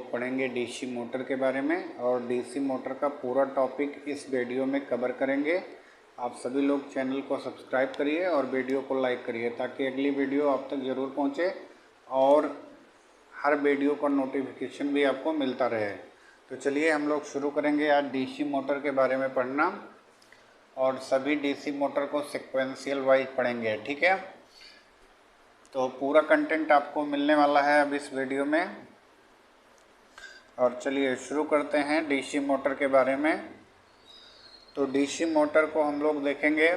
लोग पढ़ेंगे DC motor के बारे में और डीसी मोटर का पूरा टॉपिक इस वीडियो में कवर करेंगे। आप सभी लोग चैनल को सब्सक्राइब करिए और वीडियो को लाइक करिए ताकि अगली वीडियो आप तक ज़रूर पहुंचे और हर वीडियो का नोटिफिकेशन भी आपको मिलता रहे। तो चलिए हम लोग शुरू करेंगे आज डीसी मोटर के बारे में पढ़ना और सभी डीसी मोटर को सिक्वेंशियल वाइज पढ़ेंगे, ठीक है। तो पूरा कंटेंट आपको मिलने वाला है अब इस वीडियो में। और चलिए शुरू करते हैं डीसी मोटर के बारे में। तो डीसी मोटर को हम लोग देखेंगे।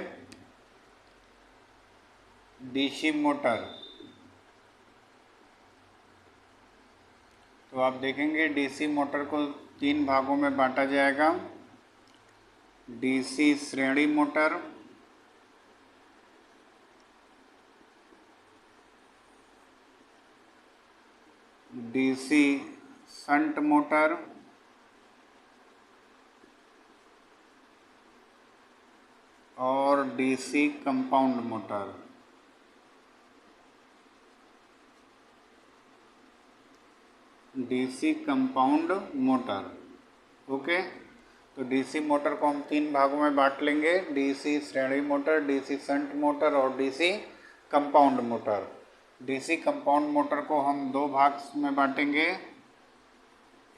डीसी मोटर तो आप देखेंगे डीसी मोटर को 3 भागों में बांटा जाएगा। डीसी श्रेणी मोटर, डीसी शंट मोटर और DC compound motor. DC compound motor, okay. तो डीसी मोटर को हम 3 भागों में बांट लेंगे। डीसी श्रेणी मोटर, डीसी शंट मोटर और DC compound motor. DC compound motor को हम 2 भाग में बांटेंगे।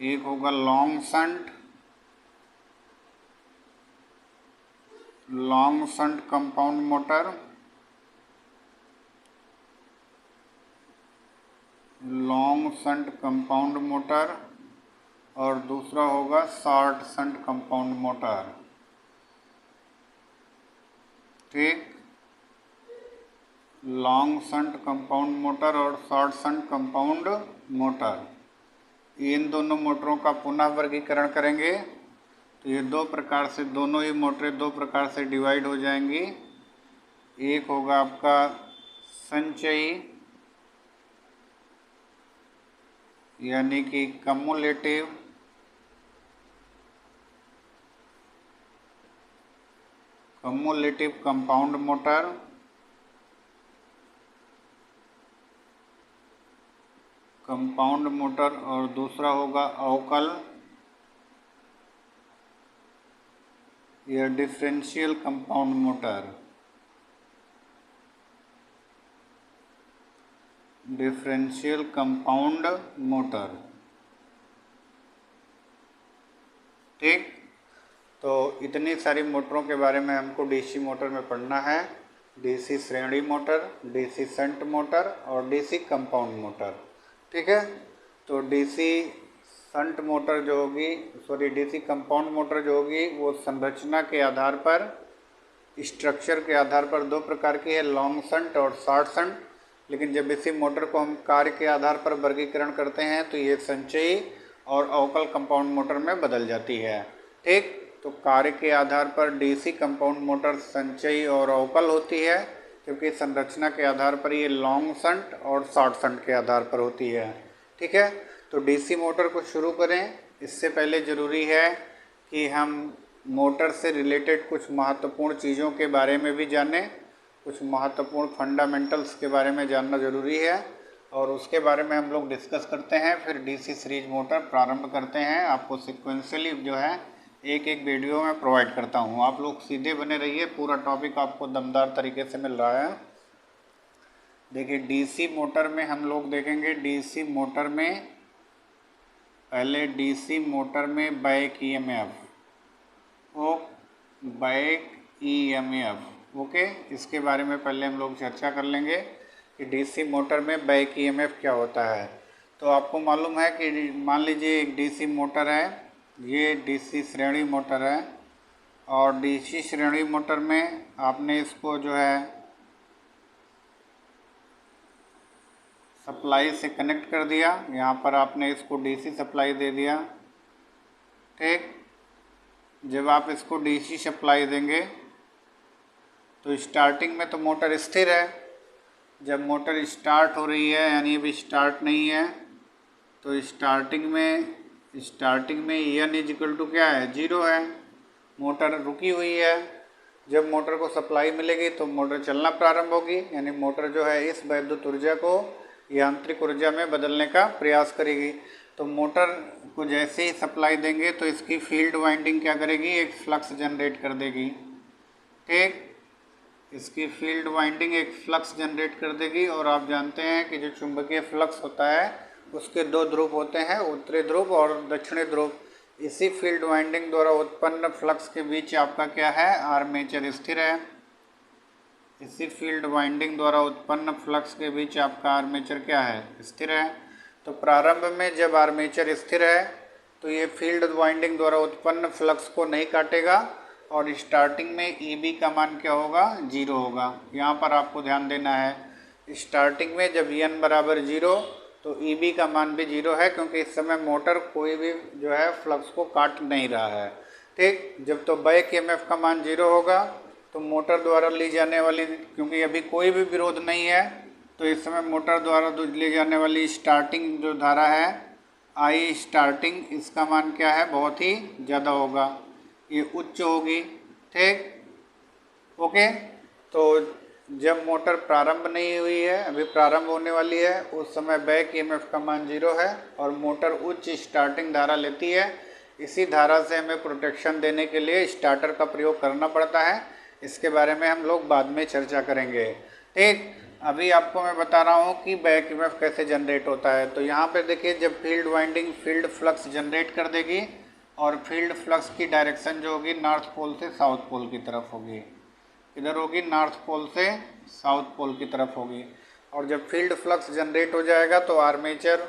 एक होगा long shunt compound motor, long shunt compound motor और दूसरा होगा शॉर्ट शंट कंपाउंड मोटर, ठीक। लॉन्ग शंट कंपाउंड मोटर और शॉर्ट शंट कंपाउंड मोटर, इन दोनों मोटरों का पुनः वर्गीकरण करेंगे तो ये 2 प्रकार से, दोनों ही मोटरें 2 प्रकार से डिवाइड हो जाएंगी। एक होगा आपका संचयी यानी कि कम्युलेटिव कंपाउंड मोटर, और दूसरा होगा अवकल या डिफरेंशियल कंपाउंड मोटर, ठीक। तो इतनी सारी मोटरों के बारे में हमको डीसी मोटर में पढ़ना है। डीसी श्रेणी मोटर, डीसी शंट मोटर और डीसी कंपाउंड मोटर, ठीक है। तो डीसी शंट मोटर जो होगी, डीसी कंपाउंड मोटर जो होगी वो संरचना के आधार पर, स्ट्रक्चर के आधार पर 2 प्रकार की है, लॉन्ग शंट और शॉर्ट शंट। लेकिन जब इसी मोटर को हम कार्य के आधार पर वर्गीकरण करते हैं तो ये संचयी और अवकल कंपाउंड मोटर में बदल जाती है, ठीक। तो कार्य के आधार पर डीसी कंपाउंड मोटर संचयी और अवकल होती है, क्योंकि संरचना के आधार पर ये लॉन्ग शंट और शॉर्ट शंट के आधार पर होती है, ठीक है। तो डीसी मोटर को शुरू करें इससे पहले ज़रूरी है कि हम मोटर से रिलेटेड कुछ महत्वपूर्ण चीज़ों के बारे में भी जानें। कुछ महत्वपूर्ण फंडामेंटल्स के बारे में जानना ज़रूरी है और उसके बारे में हम लोग डिस्कस करते हैं। फिर डीसी सीरीज मोटर प्रारंभ करते हैं। आपको सिक्वेंशियली जो है एक एक वीडियो में प्रोवाइड करता हूँ। आप लोग सीधे बने रहिए, पूरा टॉपिक आपको दमदार तरीके से मिल रहा है। देखिए डीसी मोटर में हम लोग देखेंगे, डीसी मोटर में पहले डीसी मोटर में बैक ईएमएफ, ओके। इसके बारे में पहले हम लोग चर्चा कर लेंगे कि डीसी मोटर में बैक ईएमएफ क्या होता है। तो आपको मालूम है कि मान लीजिए एक डीसी मोटर है, ये डीसी श्रेणी मोटर है और डीसी श्रेणी मोटर में आपने इसको जो है सप्लाई से कनेक्ट कर दिया। यहाँ पर आपने इसको डीसी सप्लाई दे दिया, ठीक। जब आप इसको डीसी सप्लाई देंगे तो स्टार्टिंग में तो मोटर स्थिर है। जब मोटर स्टार्ट हो रही है यानी अभी स्टार्ट नहीं है तो स्टार्टिंग में एन इजिकल टू क्या है, 0 है। मोटर रुकी हुई है। जब मोटर को सप्लाई मिलेगी तो मोटर चलना प्रारंभ होगी, यानी मोटर जो है इस वैद्युत ऊर्जा को यांत्रिक ऊर्जा में बदलने का प्रयास करेगी। तो मोटर को जैसे ही सप्लाई देंगे तो इसकी फील्ड वाइंडिंग क्या करेगी, एक फ्लक्स जनरेट कर देगी। ठीक, इसकी फील्ड वाइंडिंग एक फ्लक्स जनरेट कर देगी। और आप जानते हैं कि जो चुंबकीय फ्लक्स होता है उसके दो ध्रुव होते हैं, उत्तरी ध्रुव और दक्षिणी ध्रुव। इसी फील्ड वाइंडिंग द्वारा उत्पन्न फ्लक्स के बीच आपका क्या है, आर्मेचर स्थिर है। इसी फील्ड वाइंडिंग द्वारा उत्पन्न फ्लक्स के बीच आपका आर्मेचर क्या है, स्थिर है। तो प्रारंभ में जब आर्मेचर स्थिर है तो ये फील्ड वाइंडिंग द्वारा उत्पन्न फ्लक्स को नहीं काटेगा और स्टार्टिंग में EB का मान क्या होगा, 0 होगा। यहाँ पर आपको ध्यान देना है, स्टार्टिंग में जब n बराबर 0 तो EB का मान भी 0 है, क्योंकि इस समय मोटर कोई भी जो है फ्लक्स को काट नहीं रहा है। ठीक, जब तो बैक EMF का मान 0 होगा तो मोटर द्वारा ली जाने वाली, क्योंकि अभी कोई भी विरोध नहीं है, तो इस समय मोटर द्वारा ली जाने वाली स्टार्टिंग जो धारा है I स्टार्टिंग, इसका मान क्या है, बहुत ही ज़्यादा होगा, ये उच्च होगी। ठीक, ओके। तो जब मोटर प्रारंभ नहीं हुई है, अभी प्रारंभ होने वाली है, उस समय बैक EMF का मान 0 है और मोटर उच्च स्टार्टिंग धारा लेती है। इसी धारा से हमें प्रोटेक्शन देने के लिए स्टार्टर का प्रयोग करना पड़ता है। इसके बारे में हम लोग बाद में चर्चा करेंगे। ठीक, अभी आपको मैं बता रहा हूँ कि बैक EMF कैसे जनरेट होता है। तो यहाँ पे देखिए, जब field winding field flux generate कर देगी और फील्ड फ्लक्स की डायरेक्शन जो होगी नॉर्थ पोल से साउथ पोल की तरफ होगी। इधर होगी नॉर्थ पोल से साउथ पोल की तरफ होगी। और जब फील्ड फ्लक्स जनरेट हो जाएगा तो आर्मेचर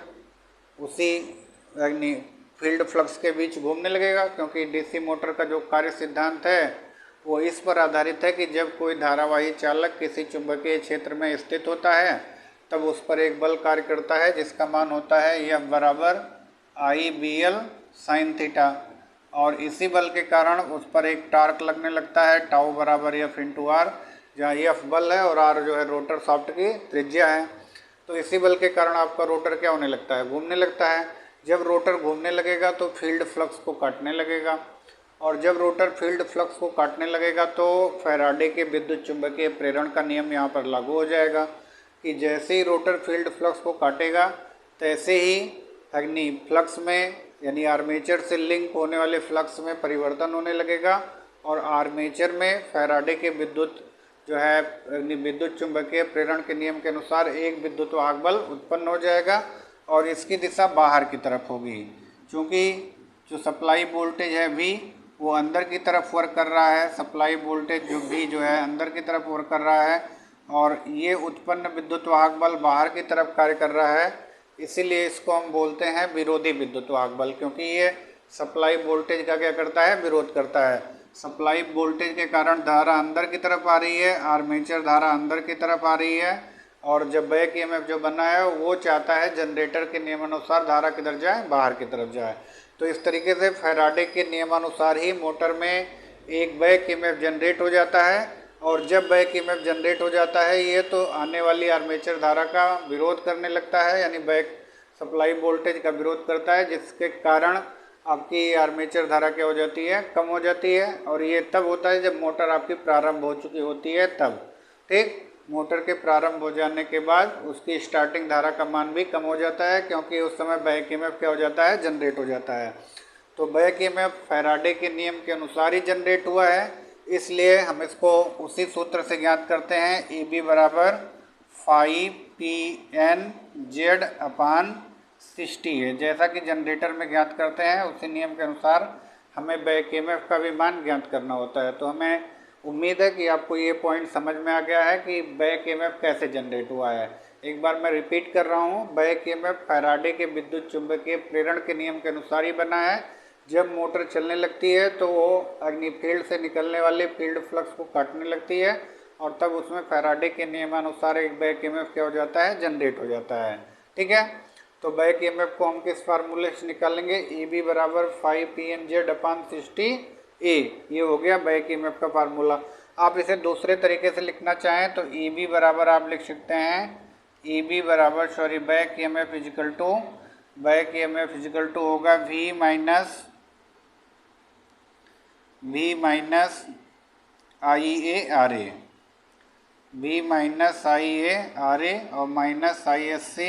उसी फील्ड फ्लक्स के बीच घूमने लगेगा, क्योंकि DC मोटर का जो कार्य सिद्धांत है वो इस पर आधारित है कि जब कोई धारावाही चालक किसी चुंबकीय क्षेत्र में स्थित होता है तब उस पर एक बल कार्य करता है जिसका मान होता है F बराबर IBL साइन थीटा। और इसी बल के कारण उस पर एक टार्क लगने लगता है, टाउ बराबर F इंटू R, जहाँ F बल है और R जो है रोटर शाफ्ट की त्रिज्या है। तो इसी बल के कारण आपका रोटर क्या होने लगता है, घूमने लगता है। जब रोटर घूमने लगेगा तो फील्ड फ्लक्स को काटने लगेगा, और जब रोटर फील्ड फ्लक्स को काटने लगेगा तो फैराडे के विद्युत चुंबकीय प्रेरण का नियम यहाँ पर लागू हो जाएगा कि जैसे ही रोटर फील्ड फ्लक्स को काटेगा तैसे ही अग्नि फ्लक्स में, यानी आर्मेचर से लिंक होने वाले फ्लक्स में परिवर्तन होने लगेगा और आर्मेचर में फैराडे के विद्युत जो है विद्युत चुंबकीय प्रेरण के नियम के अनुसार एक विद्युत वाहक बल उत्पन्न हो जाएगा और इसकी दिशा बाहर की तरफ होगी। चूँकि जो सप्लाई वोल्टेज है V वो अंदर की तरफ वर्क कर रहा है, सप्लाई वोल्टेज जो V जो है अंदर की तरफ वर्क कर रहा है और ये उत्पन्न विद्युत वाहक बल बाहर की तरफ कार्य कर रहा है, इसीलिए इसको हम बोलते हैं विरोधी विद्युत वाहक बल, क्योंकि ये सप्लाई वोल्टेज का क्या करता है, विरोध करता है। सप्लाई वोल्टेज के कारण धारा अंदर की तरफ आ रही है, आर्मेचर धारा अंदर की तरफ आ रही है, और जब बैक EMF जो बना है वो चाहता है जनरेटर के नियमानुसार धारा किधर जाए, बाहर की तरफ जाए। तो इस तरीके से फैराडे के नियमानुसार ही मोटर में एक बैक EMF जनरेट हो जाता है, और जब बैक EMF जनरेट हो जाता है ये तो आने वाली आर्मेचर धारा का विरोध करने लगता है, यानी बैक सप्लाई वोल्टेज का विरोध करता है, जिसके कारण आपकी आर्मेचर धारा क्या हो जाती है, कम हो जाती है। और ये तब होता है जब मोटर आपकी प्रारंभ हो चुकी होती है तब। ठीक, मोटर के प्रारंभ हो जाने के बाद उसकी स्टार्टिंग धारा का मान भी कम हो जाता है, क्योंकि उस समय बैक EMF क्या हो जाता है, जनरेट हो जाता है। तो बैक EMF फैराडे के नियम के अनुसार ही जनरेट हुआ है, इसलिए हम इसको उसी सूत्र से ज्ञात करते हैं, EB बराबर 5PN/Z अपान 60 है। जैसा कि जनरेटर में ज्ञात करते हैं उसी नियम के अनुसार हमें बैक EMF का भी मान ज्ञात करना होता है। तो हमें उम्मीद है कि आपको ये पॉइंट समझ में आ गया है कि बैक EMF कैसे जनरेट हुआ है। एक बार मैं रिपीट कर रहा हूँ, बैक EMF फैराडे के विद्युत चुंबकीय प्रेरण के नियम के अनुसार ही बना है। जब मोटर चलने लगती है तो वो अग्नि फील्ड से निकलने वाले फील्ड फ्लक्स को काटने लगती है और तब उसमें फैराडे के नियमानुसार एक बैक EMF क्या हो जाता है, जनरेट हो जाता है। ठीक है, तो बैक EMF को हम किस फार्मूले से निकालेंगे, EB बराबर 5PN/Z अपान 60A, ये हो गया बैक EMF का फार्मूला। आप इसे दूसरे तरीके से लिखना चाहें तो EB बराबर आप लिख सकते हैं, EB बराबर बैक EMF इजिकल टू होगा V minus IARA, V minus IARA और माइनस ISC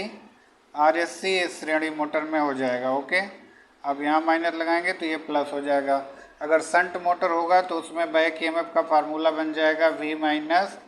RSC इस श्रेणी मोटर में हो जाएगा। ओके, अब यहाँ माइनस लगाएंगे तो ये प्लस हो जाएगा। अगर शंट मोटर होगा तो उसमें बैक ईएमएफ का फार्मूला बन जाएगा V माइनस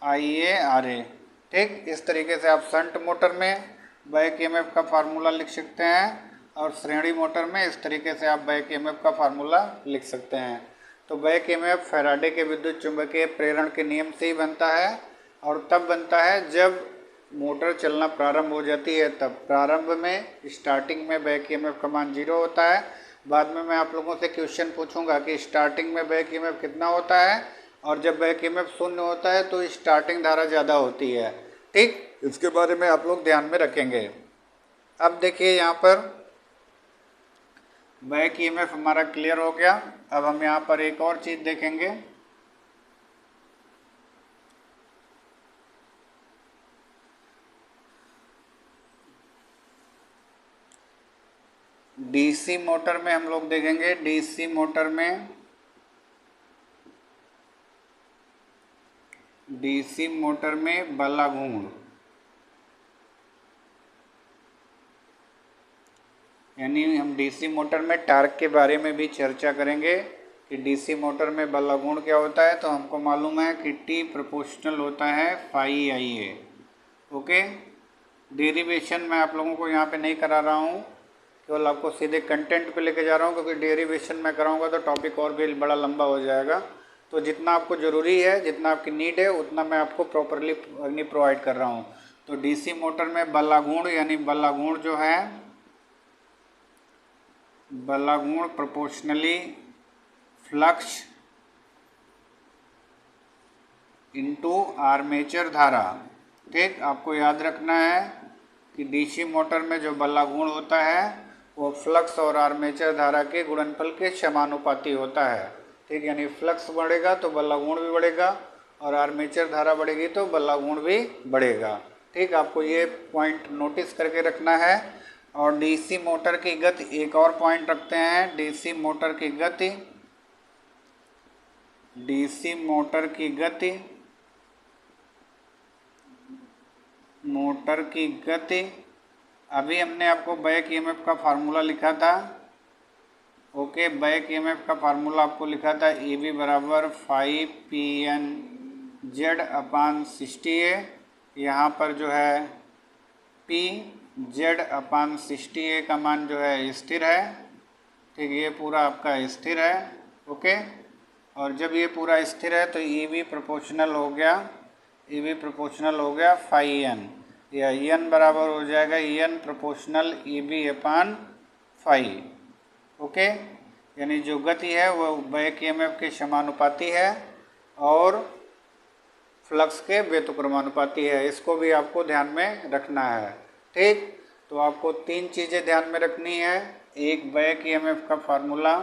IaRa। ठीक, इस तरीके से आप शंट मोटर में बैक ईएमएफ का फार्मूला लिख सकते हैं और श्रेणी मोटर में इस तरीके से आप बैक ईएमएफ का फार्मूला लिख सकते हैं। तो बैक ईएमएफ फैराडे के विद्युत चुंबकीय प्रेरण के नियम से ही बनता है और तब बनता है जब मोटर चलना प्रारंभ हो जाती है। तब प्रारंभ में स्टार्टिंग में बैक ईएमएफ का मान 0 होता है। बाद में मैं आप लोगों से क्वेश्चन पूछूंगा कि स्टार्टिंग में बैक ईएमएफ कितना होता है और जब बैक ईएमएफ 0 होता है तो स्टार्टिंग धारा ज़्यादा होती है। ठीक, इसके बारे में आप लोग ध्यान में रखेंगे। अब देखिए यहाँ पर बैक ईएमएफ हमारा क्लियर हो गया। अब हम यहाँ पर एक और चीज़ देखेंगे। डीसी मोटर में हम लोग देखेंगे, डीसी मोटर में बलागुण, यानी हम डीसी मोटर में टार्क के बारे में भी चर्चा करेंगे कि डीसी मोटर में बलागुण क्या होता है। तो हमको मालूम है कि T प्रोपोर्शनल होता है फाई Ia। ओके, डेरिवेशन मैं आप लोगों को यहाँ पे नहीं करा रहा हूँ, केवल आपको सीधे कंटेंट पे लेके जा रहा हूँ, क्योंकि डेरिवेशन में कराऊंगा तो टॉपिक और भी बड़ा लंबा हो जाएगा। तो जितना आपको ज़रूरी है, जितना आपकी नीड है, उतना मैं आपको प्रॉपरली नहीं प्रोवाइड कर रहा हूँ। तो डीसी मोटर में बलागुण, यानी बलागुण जो है, बलागुण प्रोपोर्शनली फ्लक्स इनटू आर्मेचर धारा। ठीक, आपको याद रखना है कि डीसी मोटर में जो बलागुण होता है वो फ्लक्स और आर्मेचर धारा के गुणनफल के समानुपाती होता है। ठीक, यानी फ्लक्स बढ़ेगा तो बलागुण भी बढ़ेगा और आर्मेचर धारा बढ़ेगी तो बलागुण भी बढ़ेगा। ठीक, आपको ये पॉइंट नोटिस करके रखना है। और डीसी मोटर की गति, एक और पॉइंट रखते हैं, डीसी मोटर की गति, डीसी मोटर की गति, मोटर की गति, अभी हमने आपको बैक ईएमएफ का फार्मूला लिखा था। ओके, बैक ईएमएफ का फार्मूला आपको लिखा था EB बराबर 5PN/60A। यहाँ पर जो है P/60A का मान जो है स्थिर है। ठीक, ये पूरा आपका स्थिर है। ओके, और जब ये पूरा स्थिर है तो EB प्रोपोर्शनल हो गया, EB प्रोपोर्शनल हो गया फाई N, या N बराबर हो जाएगा N प्रोपोर्शनल EB/फाई। ओके, यानी जो गति है वो बैक ईएमएफ के समानुपाती है और फ्लक्स के व्युत्क्रमानुपाती है। इसको भी आपको ध्यान में रखना है। ठीक, तो आपको 3 चीज़ें ध्यान में रखनी है। एक बैक ईएमएफ का फार्मूला,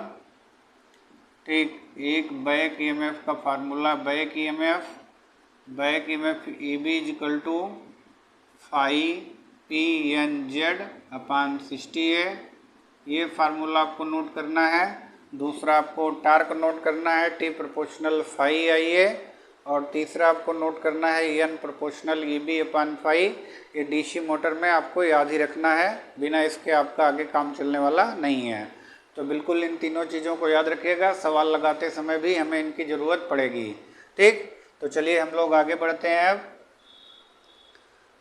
ठीक, एक बैक ईएमएफ का formula, back EMF EB equal to phi PNZ/60A। ये फार्मूला आपको नोट करना है। दूसरा आपको टार्क नोट करना है, T प्रोपोर्शनल फाई Ia, और तीसरा आपको नोट करना है N प्रोपोर्शनल EB/फाई। ये डीसी मोटर में आपको याद ही रखना है, बिना इसके आपका आगे काम चलने वाला नहीं है। तो बिल्कुल इन तीनों चीज़ों को याद रखिएगा, सवाल लगाते समय भी हमें इनकी ज़रूरत पड़ेगी। ठीक, तो चलिए हम लोग आगे बढ़ते हैं अब,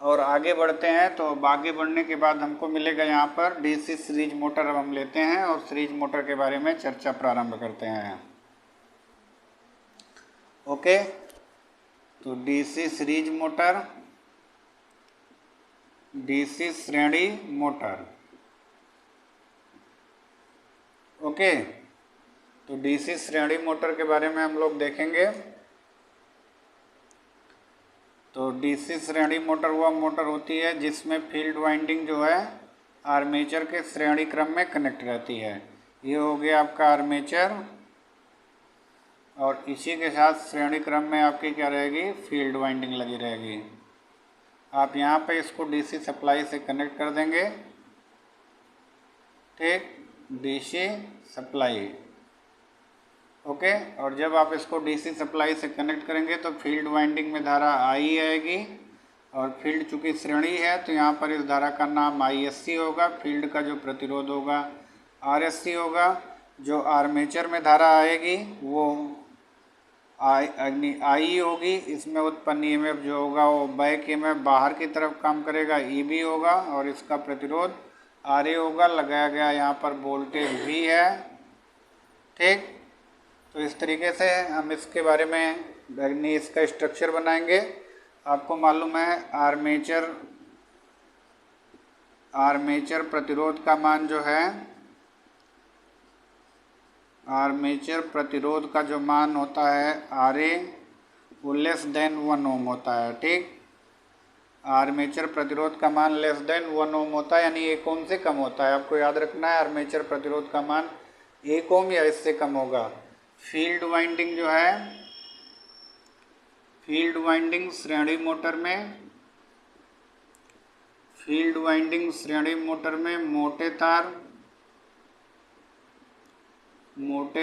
और आगे बढ़ते हैं तो आगे बढ़ने के बाद हमको मिलेगा यहाँ पर डीसी सीरीज मोटर। अब हम लेते हैं और सीरीज मोटर के बारे में चर्चा प्रारंभ करते हैं। ओके, तो डीसी सीरीज मोटर, डीसी श्रेणी मोटर। ओके, तो डीसी श्रेणी मोटर के बारे में हम लोग देखेंगे। तो डीसी श्रेणी मोटर वह मोटर होती है जिसमें फील्ड वाइंडिंग जो है आर्मेचर के श्रेणी क्रम में कनेक्ट रहती है। ये हो गया आपका आर्मेचर, और इसी के साथ श्रेणी क्रम में आपकी क्या रहेगी, फील्ड वाइंडिंग लगी रहेगी। आप यहाँ पे इसको डीसी सप्लाई से कनेक्ट कर देंगे। ठीक, डीसी सप्लाई। ओके, और जब आप इसको डीसी सप्लाई से कनेक्ट करेंगे तो फील्ड वाइंडिंग में धारा आई आएगी और फील्ड चूँकि श्रेणी है तो यहाँ पर इस धारा का नाम ISC होगा। फील्ड का जो प्रतिरोध होगा RSC होगा। जो आर्मेचर में धारा आएगी वो आई होगी। इसमें उत्पन्न EMF जो होगा वो बैक EMF बाहर की तरफ काम करेगा, EB होगा। और इसका प्रतिरोध RA होगा। लगाया गया यहाँ पर वोल्टेज V है। ठीक, तो इस तरीके से हम इसके बारे में इसका स्ट्रक्चर बनाएंगे। आपको मालूम है आर्मेचर प्रतिरोध का मान जो है, आर्मेचर प्रतिरोध का जो मान होता है RA वो लेस देन 1 ओम होता है। ठीक, आर्मेचर प्रतिरोध का मान लेस देन 1 ओम होता है, यानी 1 ओम से कम होता है। आपको याद रखना है आर्मेचर प्रतिरोध का मान 1 ओम या इससे कम होगा। फील्ड वाइंडिंग जो है, फील्ड वाइंडिंग श्रेणी मोटर में, फील्ड वाइंडिंग श्रेणी मोटर में मोटे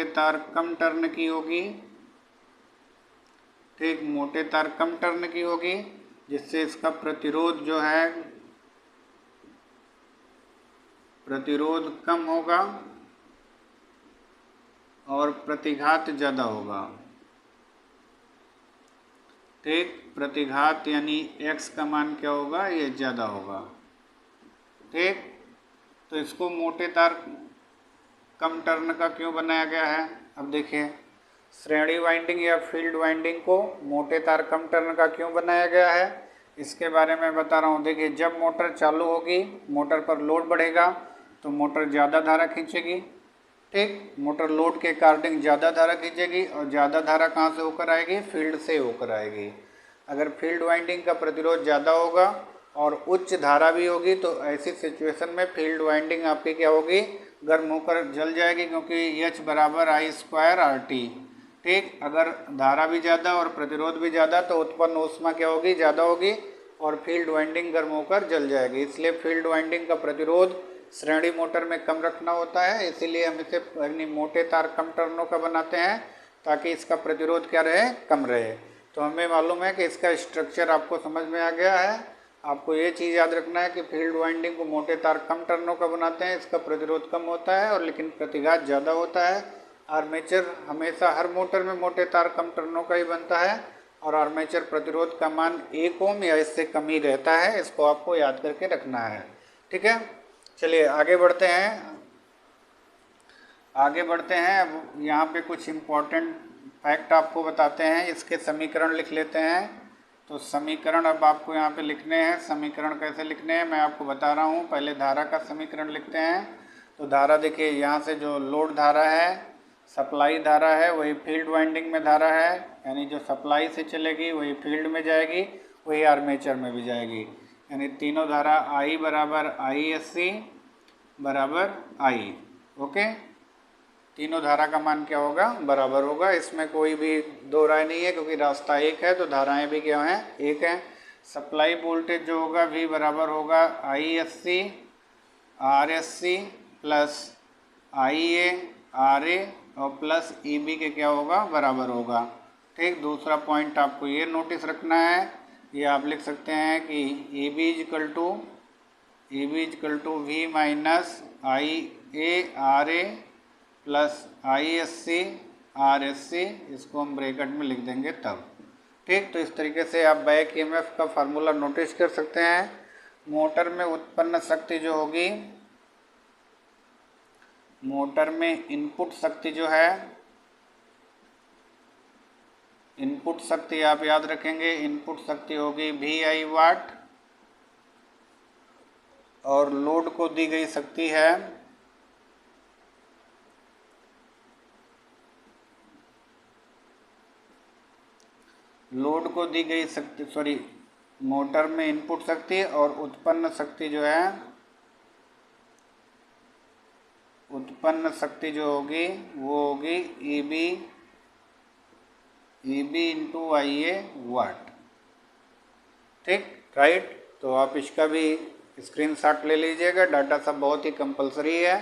तार कम टर्न की होगी। ठीक, मोटे तार कम टर्न की होगी, जिससे इसका प्रतिरोध जो है, प्रतिरोध कम होगा और प्रतिघात ज़्यादा होगा। ठीक, प्रतिघात यानी x का मान क्या होगा, ये ज़्यादा होगा। ठीक, तो इसको मोटे तार कम टर्न का क्यों बनाया गया है? अब देखिए, श्रेणी वाइंडिंग या फील्ड वाइंडिंग को मोटे तार कम टर्न का क्यों बनाया गया है, इसके बारे में बता रहा हूँ। देखिए, जब मोटर चालू होगी, मोटर पर लोड बढ़ेगा तो मोटर ज़्यादा धारा खींचेगी। ठीक, मोटर लोड के अकॉर्डिंग ज़्यादा धारा खींचेगी और ज़्यादा धारा कहाँ से होकर आएगी, फील्ड से होकर आएगी। अगर फील्ड वाइंडिंग का प्रतिरोध ज़्यादा होगा और उच्च धारा भी होगी तो ऐसी सिचुएशन में फील्ड वाइंडिंग आपकी क्या होगी, गर्म होकर जल जाएगी, क्योंकि H बराबर I² RT। ठीक, अगर धारा भी ज़्यादा और प्रतिरोध भी ज़्यादा तो उत्पन्न ऊष्मा क्या होगी, ज़्यादा होगी और फील्ड वाइंडिंग गर्म होकर जल जाएगी। इसलिए फील्ड वाइंडिंग का प्रतिरोध श्रेणी मोटर में कम रखना होता है। इसीलिए हम इसे मोटे तार कम टर्नों का बनाते हैं ताकि इसका प्रतिरोध क्या रहे, कम रहे। तो हमें मालूम है कि इसका स्ट्रक्चर आपको समझ में आ गया है। आपको ये चीज़ याद रखना है कि फील्ड वाइंडिंग को मोटे तार कम टर्नों का बनाते हैं, इसका प्रतिरोध कम होता है और लेकिन प्रतिघात ज़्यादा होता है। आर्मेचर हमेशा हर मोटर में मोटे तार कम टर्नों का ही बनता है और आर्मेचर प्रतिरोध का मान 1 ओम या इससे कम ही रहता है। इसको आपको याद करके रखना है। ठीक है, चलिए आगे बढ़ते हैं। अब यहाँ पे कुछ इम्पोर्टेंट फैक्ट आपको बताते हैं। इसके समीकरण लिख लेते हैं। तो समीकरण अब आपको यहाँ पे लिखने हैं। समीकरण कैसे लिखने हैं मैं आपको बता रहा हूँ। पहले धारा का समीकरण लिखते हैं। तो धारा देखिए, यहाँ से जो लोड धारा है, सप्लाई धारा है, वही फील्ड वाइंडिंग में धारा है, यानी जो सप्लाई से चलेगी वही फील्ड में जाएगी, वही आर्मेचर में भी जाएगी। यानी तीनों धारा I बराबर ISC बराबर I। ओके, तीनों धारा का मान क्या होगा, बराबर होगा। इसमें कोई भी दो राय नहीं है, क्योंकि रास्ता एक है तो धाराएं भी क्या हैं, एक हैं। सप्लाई वोल्टेज जो होगा V बराबर होगा ISC RSC plus IA RA और प्लस EB के क्या होगा, बराबर होगा। ठीक, दूसरा पॉइंट आपको ये नोटिस रखना है, ये आप लिख सकते हैं कि EB equal to V minus IA RA plus ISC RSC, इसको हम ब्रैकेट में लिख देंगे तब। ठीक, तो इस तरीके से आप बैक EMF का फार्मूला नोटिस कर सकते हैं। मोटर में उत्पन्न शक्ति जो होगी, मोटर में इनपुट शक्ति जो है, इनपुट शक्ति आप याद रखेंगे, इनपुट शक्ति होगी VI वाट और लोड को दी गई शक्ति है मोटर में इनपुट शक्ति और उत्पन्न शक्ति जो है, उत्पन्न शक्ति जो होगी वो होगी EB इंटू IA वाट। ठीक, राइट। तो आप इसका भी स्क्रीनशॉट ले लीजिएगा। डाटा सब बहुत ही कंपलसरी है,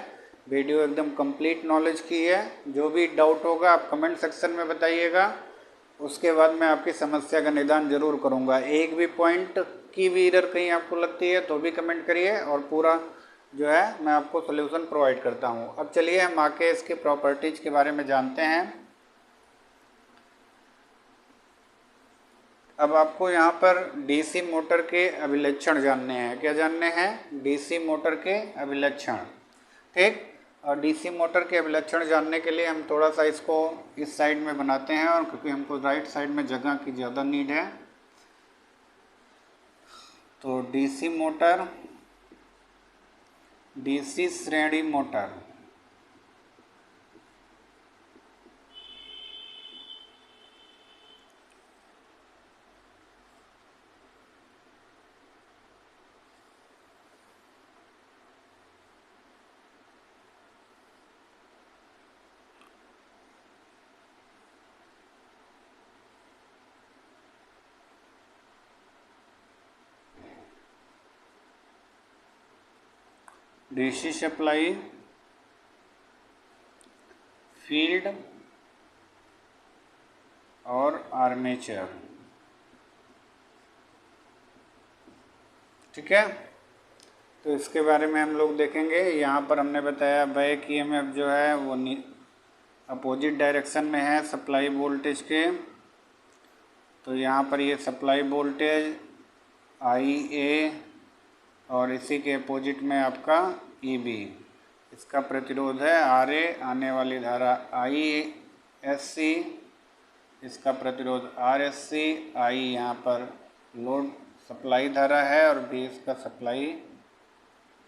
वीडियो एकदम कंप्लीट नॉलेज की है। जो भी डाउट होगा आप कमेंट सेक्शन में बताइएगा, उसके बाद मैं आपकी समस्या का निदान जरूर करूंगा। एक भी पॉइंट की भी एरर कहीं आपको लगती है तो भी कमेंट करिए, और पूरा जो है मैं आपको सॉल्यूशन प्रोवाइड करता हूँ। अब चलिए हम आके इसके प्रॉपर्टीज़ के बारे में जानते हैं। अब आपको यहाँ पर डीसी मोटर के अभिलक्षण जानने हैं। क्या जानने हैं? डीसी मोटर के अभिलक्षण। ठीक, और डीसी मोटर के अभिलक्षण जानने के लिए हम थोड़ा सा इसको इस साइड में बनाते हैं, और क्योंकि हमको राइट साइड में जगह की ज़्यादा नीड है, तो डीसी मोटर, डीसी श्रेणी मोटर, डीसी सप्लाई, फील्ड और आर्मेचर। ठीक है, तो इसके बारे में हम लोग देखेंगे। यहाँ पर हमने बताया बैक ईएमएफ जो है वो अपोजिट डायरेक्शन में है सप्लाई वोल्टेज के। तो यहाँ पर ये सप्लाई वोल्टेज IA और इसी के अपोजिट में आपका EB। इसका प्रतिरोध है RA, आने वाली धारा ISC, इसका प्रतिरोध RSC, I यहाँ पर लोड सप्लाई धारा है और B इसका सप्लाई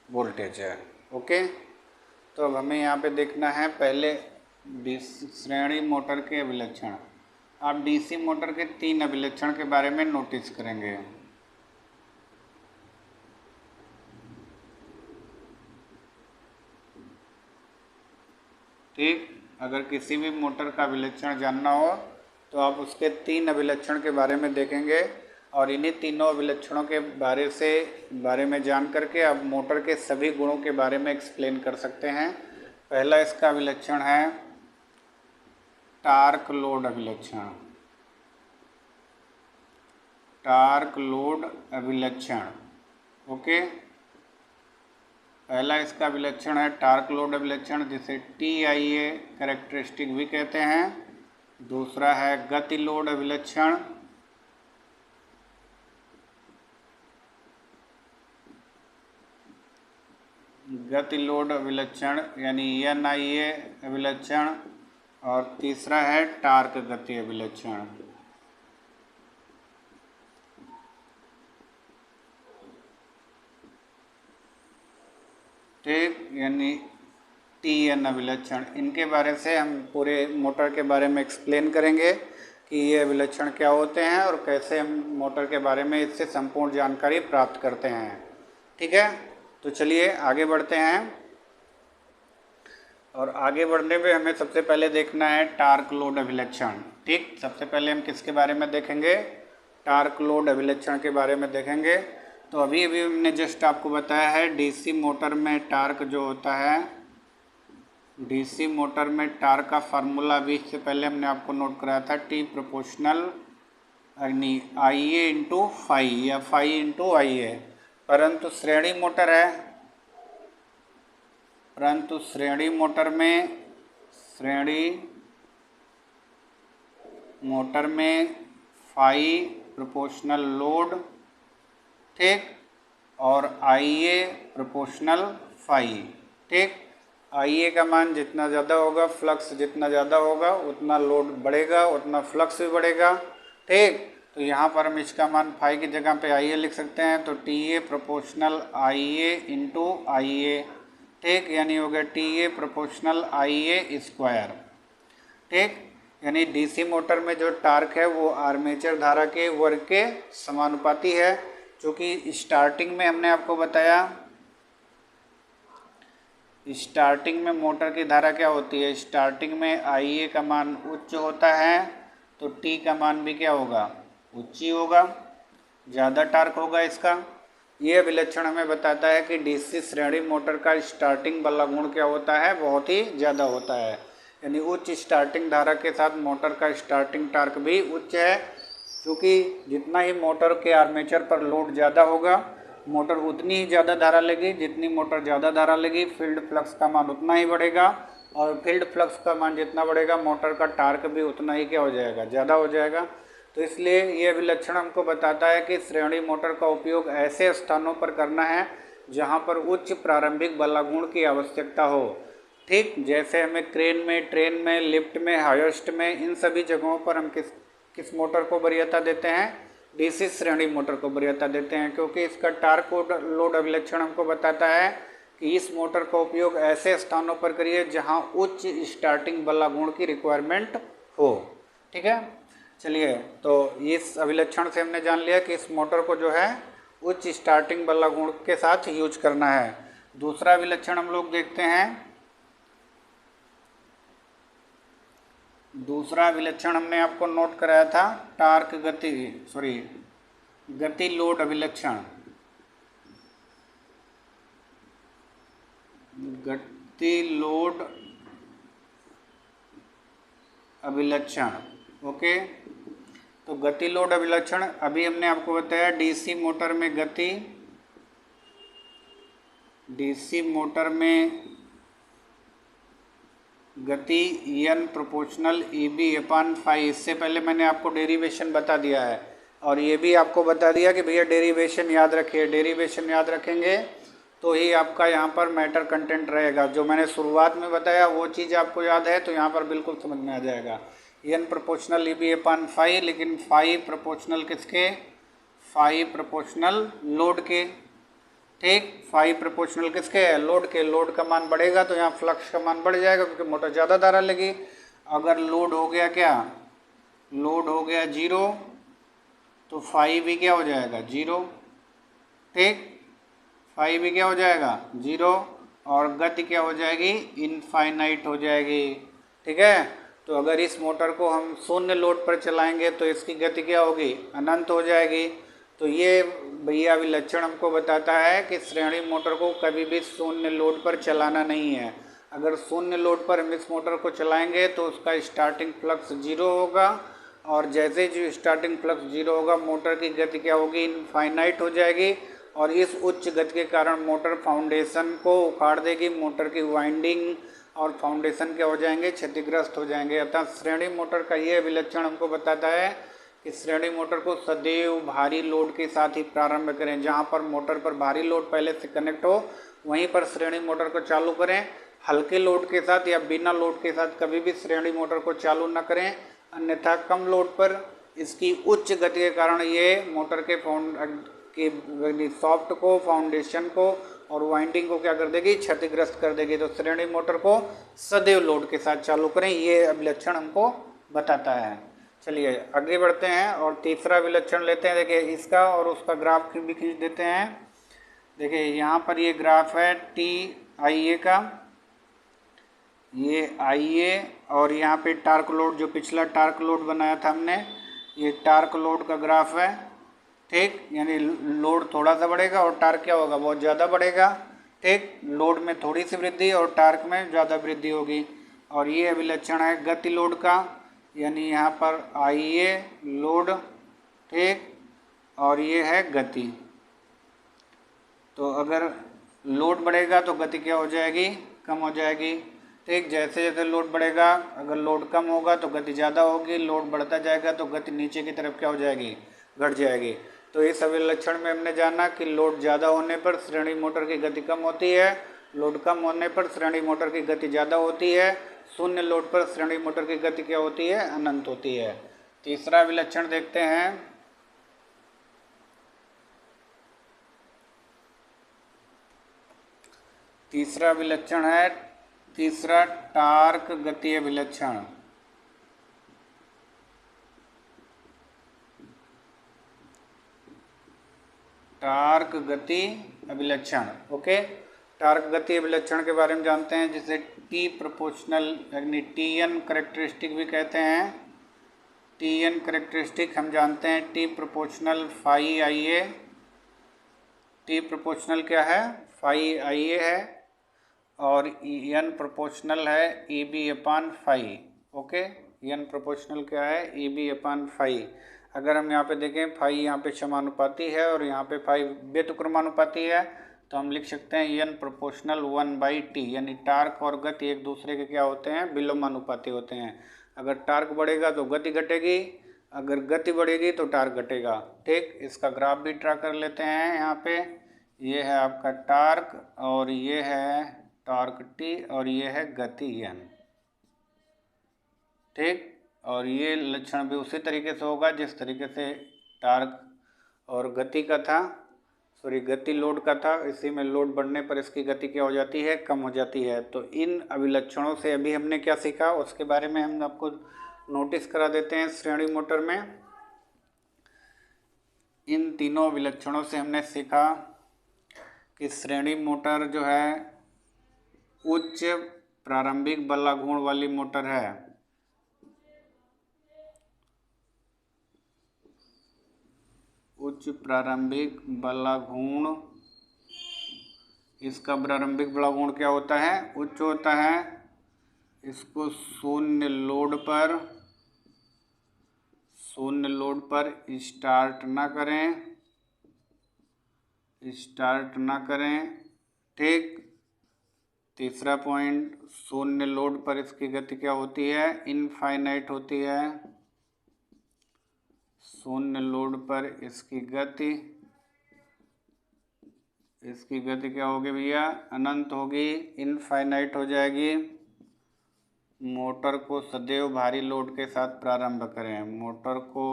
वोल्टेज है। ओके, तो अब हमें यहाँ पे देखना है पहले डीसी श्रेणी मोटर के अभिलक्षण। आप डीसी मोटर के 3 अभिलक्षण के बारे में नोटिस करेंगे। ठीक, अगर किसी भी मोटर का अभिलक्षण जानना हो तो आप उसके 3 अभिलक्षण के बारे में देखेंगे, और इन्हीं तीनों अभिलक्षणों के बारे में जान करके आप मोटर के सभी गुणों के बारे में एक्सप्लेन कर सकते हैं। पहला इसका अभिलक्षण है टार्क लोड अभिलक्षण। टार्क लोड अभिलक्षण। ओके, पहला इसका अभिलक्षण है टार्क लोड अभिलक्षण, जिसे TIA कैरेक्टरिस्टिक भी कहते हैं। दूसरा है गति लोड अभिलक्षण। गति लोड अभिलक्षण यानी NIA अभिलक्षण। और तीसरा है टार्क गति अभिलक्षण। ठीक, यानी TN अभिलक्षण। इनके बारे से हम पूरे मोटर के बारे में एक्सप्लेन करेंगे कि ये अभिलक्षण क्या होते हैं और कैसे हम मोटर के बारे में इससे संपूर्ण जानकारी प्राप्त करते हैं। ठीक है, तो चलिए आगे बढ़ते हैं। और आगे बढ़ने में हमें सबसे पहले देखना है टार्क लोड अभिलक्षण। ठीक, सबसे पहले हम किसके बारे में देखेंगे? टार्क लोड अभिलक्षण के बारे में देखेंगे। तो अभी हमने जस्ट आपको बताया है डीसी मोटर में टार्क जो होता है, डीसी मोटर में टार्क का फार्मूला भी इससे पहले हमने आपको नोट कराया था, T प्रोपोर्शनल यानी IA इंटू फाई या फाई इंटू IA। परंतु श्रेणी मोटर है, परंतु श्रेणी मोटर में फाई प्रोपोर्शनल लोड, ठीक, और IA प्रोपोर्शनल फाई। ठीक, IA का मान जितना ज़्यादा होगा, फ्लक्स जितना ज़्यादा होगा, उतना लोड बढ़ेगा, उतना फ्लक्स भी बढ़ेगा। ठीक, तो यहाँ पर हम इसका मान फाई की जगह पे IA लिख सकते हैं। तो TA proportional IA into IA। ठीक, यानी हो गया TA प्रोपोर्शनल IA स्क्वायर। ठीक, यानी डीसी मोटर में जो टार्क है वो आर्मेचर धारा के वर्ग के समानुपाती है। क्योंकि स्टार्टिंग में हमने आपको बताया, स्टार्टिंग में मोटर की धारा क्या होती है? स्टार्टिंग में IA का मान उच्च होता है, तो T का मान भी क्या होगा? उच्च ही होगा, ज़्यादा टार्क होगा इसका। ये अभिलक्षण हमें बताता है कि डीसी श्रेणी मोटर का स्टार्टिंग वाला गुण क्या होता है? बहुत ही ज़्यादा होता है। यानी उच्च स्टार्टिंग धारा के साथ मोटर का स्टार्टिंग टार्क भी उच्च है, क्योंकि जितना ही मोटर के आर्मेचर पर लोड ज़्यादा होगा, मोटर उतनी ही ज़्यादा धारा लेगी। जितनी मोटर ज़्यादा धारा लेगी, फील्ड फ्लक्स का मान उतना ही बढ़ेगा, और फील्ड फ्लक्स का मान जितना बढ़ेगा, मोटर का टार्क भी उतना ही क्या हो जाएगा, ज़्यादा हो जाएगा। तो इसलिए ये अभिलक्षण हमको बताता है कि श्रेणी मोटर का उपयोग ऐसे स्थानों पर करना है जहाँ पर उच्च प्रारंभिक बलागुण की आवश्यकता हो। ठीक, जैसे हमें क्रेन में, ट्रेन में, लिफ्ट में, हाइस्ट में, इन सभी जगहों पर हम किस मोटर को वरीयता देते हैं, डीसी श्रेणी मोटर को वरीयता देते हैं, क्योंकि इसका टार्क लोड अभिलक्षण हमको बताता है कि इस मोटर का उपयोग ऐसे स्थानों पर करिए जहां उच्च स्टार्टिंग बलागुण की रिक्वायरमेंट हो। ठीक है, चलिए, तो इस अभिलक्षण से हमने जान लिया कि इस मोटर को जो है उच्च स्टार्टिंग बलागुण के साथ यूज करना है। दूसरा अभिलक्षण हम लोग देखते हैं। दूसरा अभिलक्षण हमने आपको नोट कराया था, टार्क गति लोड अभिलक्षण। गति लोड अभिलक्षण, ओके। तो गति लोड अभिलक्षण अभी हमने आपको बताया, डीसी मोटर में गति एन प्रोपोर्शनल EB/φ। इससे पहले मैंने आपको डेरिवेशन बता दिया है, और ये भी आपको बता दिया कि भैया डेरिवेशन याद रखिए। डेरिवेशन याद रखेंगे तो ही आपका यहाँ पर मैटर कंटेंट रहेगा। जो मैंने शुरुआत में बताया वो चीज़ आपको याद है तो यहाँ पर बिल्कुल समझ में आ जाएगा। एन प्रोपोर्शनल EB/φ, लेकिन फाई प्रोपोर्शनल किसके, फाई प्रोपोर्शनल लोड के। ठीक, फाई प्रोपोर्शनल किसके है, लोड के। लोड का मान बढ़ेगा तो यहाँ फ्लक्स का मान बढ़ जाएगा, क्योंकि मोटर ज़्यादा धारा लेगी। अगर लोड हो गया क्या, लोड हो गया 0, तो फाई भी क्या हो जाएगा, 0। ठीक, फाई भी क्या हो जाएगा, 0, और गति क्या हो जाएगी, इनफाइनाइट हो जाएगी। ठीक है, तो अगर इस मोटर को हम शून्य लोड पर चलाएंगे तो इसकी गति क्या होगी, अनंत हो जाएगी। तो ये भैया अभिलक्षण हमको बताता है कि श्रेणी मोटर को कभी भी शून्य लोड पर चलाना नहीं है। अगर शून्य लोड पर हम इस मोटर को चलाएंगे तो उसका स्टार्टिंग फ्लक्स 0 होगा, और जैसे जो स्टार्टिंग फ्लक्स 0 होगा, मोटर की गति क्या होगी, इनफाइनाइट हो जाएगी, और इस उच्च गति के कारण मोटर फाउंडेशन को उखाड़ देगी। मोटर की वाइंडिंग और फाउंडेशन क्या हो जाएंगे, क्षतिग्रस्त हो जाएंगे। अतः श्रेणी मोटर का ये अभिलक्षण हमको बताता है कि श्रेणी मोटर को सदैव भारी लोड के साथ ही प्रारंभ करें। जहाँ पर मोटर पर भारी लोड पहले से कनेक्ट हो, वहीं पर श्रेणी मोटर को चालू करें। हल्के लोड के साथ या बिना लोड के साथ कभी भी श्रेणी मोटर को चालू न करें, अन्यथा कम लोड पर इसकी उच्च गति के कारण ये मोटर के सॉफ्ट को, फाउंडेशन को और वाइंडिंग को क्या कर देगी, क्षतिग्रस्त कर देगी। तो श्रेणी मोटर को सदैव लोड के साथ चालू करें, ये अभिलक्षण हमको बताता है। चलिए आगे बढ़ते हैं और तीसरा अभिलक्षण लेते हैं। देखिए इसका और उसका ग्राफ भी खींच देते हैं। देखिए यहाँ पर ये ग्राफ है TIA का, ये IA, और यहाँ पे टार्क लोड, जो पिछला टार्क लोड बनाया था हमने, ये टार्क लोड का ग्राफ है। ठीक, यानी लोड थोड़ा सा बढ़ेगा और टार्क क्या होगा, बहुत ज़्यादा बढ़ेगा। ठीक, लोड में थोड़ी सी वृद्धि और टार्क में ज़्यादा वृद्धि होगी। और ये अभिलक्षण है गति लोड का, यानी यहाँ पर IA लोड, ठीक, और ये है गति। तो अगर लोड बढ़ेगा तो गति क्या हो जाएगी, कम हो जाएगी। ठीक, जैसे जैसे लोड बढ़ेगा, अगर लोड कम होगा तो गति ज़्यादा होगी, लोड बढ़ता जाएगा तो गति नीचे की तरफ क्या हो जाएगी, घट जाएगी। तो इस अभिलक्षण में हमने जाना कि लोड ज़्यादा होने पर श्रेणी मोटर की गति कम होती है, लोड कम होने पर श्रेणी मोटर की गति ज़्यादा होती है, शून्य लोड पर श्रेणी मोटर की गति क्या होती है, अनंत होती है। तीसरा अभिलक्षण देखते हैं। तीसरा अभिलक्षण है, तीसरा टार्क गति अभिलक्षण। टार्क गति अभिलक्षण, ओके। टार्क गति अभिलक्षण के बारे में जानते हैं, जिसे T प्रोपोर्शनल यानी TN करेक्टरिस्टिक भी कहते हैं। TN करेक्टरिस्टिक हम जानते हैं, T proportional phi IA। T proportional क्या है, फाई IA है, और N प्रोपोर्शनल है EB/φ। ओके, N प्रोपोर्शनल क्या है, EB/φ। अगर हम यहाँ पे देखें फाई यहाँ पे समानुपाती है और यहाँ पे फाई व्युत्क्रमानुपाती है, तो हम लिख सकते हैं एन प्रोपोर्शनल 1/t, यानी टार्क और गति एक दूसरे के क्या होते हैं, विलोमानुपाती होते हैं। अगर टार्क बढ़ेगा तो गति घटेगी, अगर गति बढ़ेगी तो टार्क घटेगा। ठीक, इसका ग्राफ भी ड्रा कर लेते हैं। यहाँ पे ये है आपका टार्क और ये है टॉर्क टी और ये है गति एन। ठीक, और ये लक्षण भी उसी तरीके से होगा जिस तरीके से टार्क और गति का था, सॉरी गति लोड का था। इसी में लोड बढ़ने पर इसकी गति क्या हो जाती है, कम हो जाती है। तो इन अभिलक्षणों से अभी हमने क्या सीखा उसके बारे में हम आपको नोटिस करा देते हैं। श्रेणी मोटर में इन तीनों अभिलक्षणों से हमने सीखा कि श्रेणी मोटर जो है उच्च प्रारंभिक बलागुण वाली मोटर है। उच्च प्रारंभिक बलागुण, इसका प्रारंभिक बलागुण क्या होता है, उच्च होता है। इसको शून्य लोड पर स्टार्ट ना करें। ठीक, तीसरा पॉइंट, शून्य लोड पर इसकी गति क्या होती है, इनफाइनाइट होती है। शून्य लोड पर इसकी गति क्या होगी भैया, अनंत होगी, इनफाइनाइट हो जाएगी। मोटर को सदैव भारी लोड के साथ प्रारंभ करें। मोटर को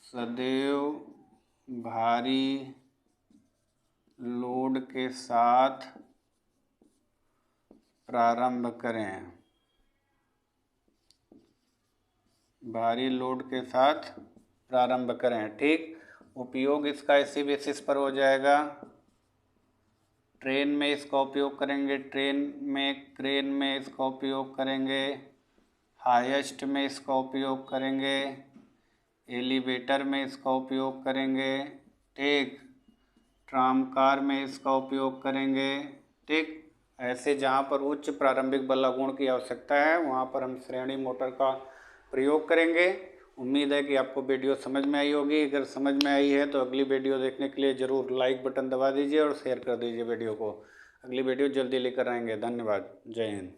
सदैव भारी लोड के साथ प्रारंभ करें। भारी लोड के साथ प्रारंभ करें। ठीक, उपयोग इसका इसी बेसिस पर हो जाएगा। ट्रेन में इसका उपयोग करेंगे, क्रेन में इसका उपयोग करेंगे, हाईएस्ट में इसका उपयोग करेंगे, एलिवेटर में इसका उपयोग करेंगे। ठीक, ट्राम कार में इसका उपयोग करेंगे। ठीक, ऐसे जहाँ पर उच्च प्रारंभिक बलागुण की आवश्यकता है वहाँ पर हम श्रेणी मोटर का प्रयोग करेंगे। उम्मीद है कि आपको वीडियो समझ में आई होगी। अगर समझ में आई है तो अगली वीडियो देखने के लिए ज़रूर लाइक बटन दबा दीजिए और शेयर कर दीजिए वीडियो को। अगली वीडियो जल्दी लेकर आएंगे। धन्यवाद। जय हिंद।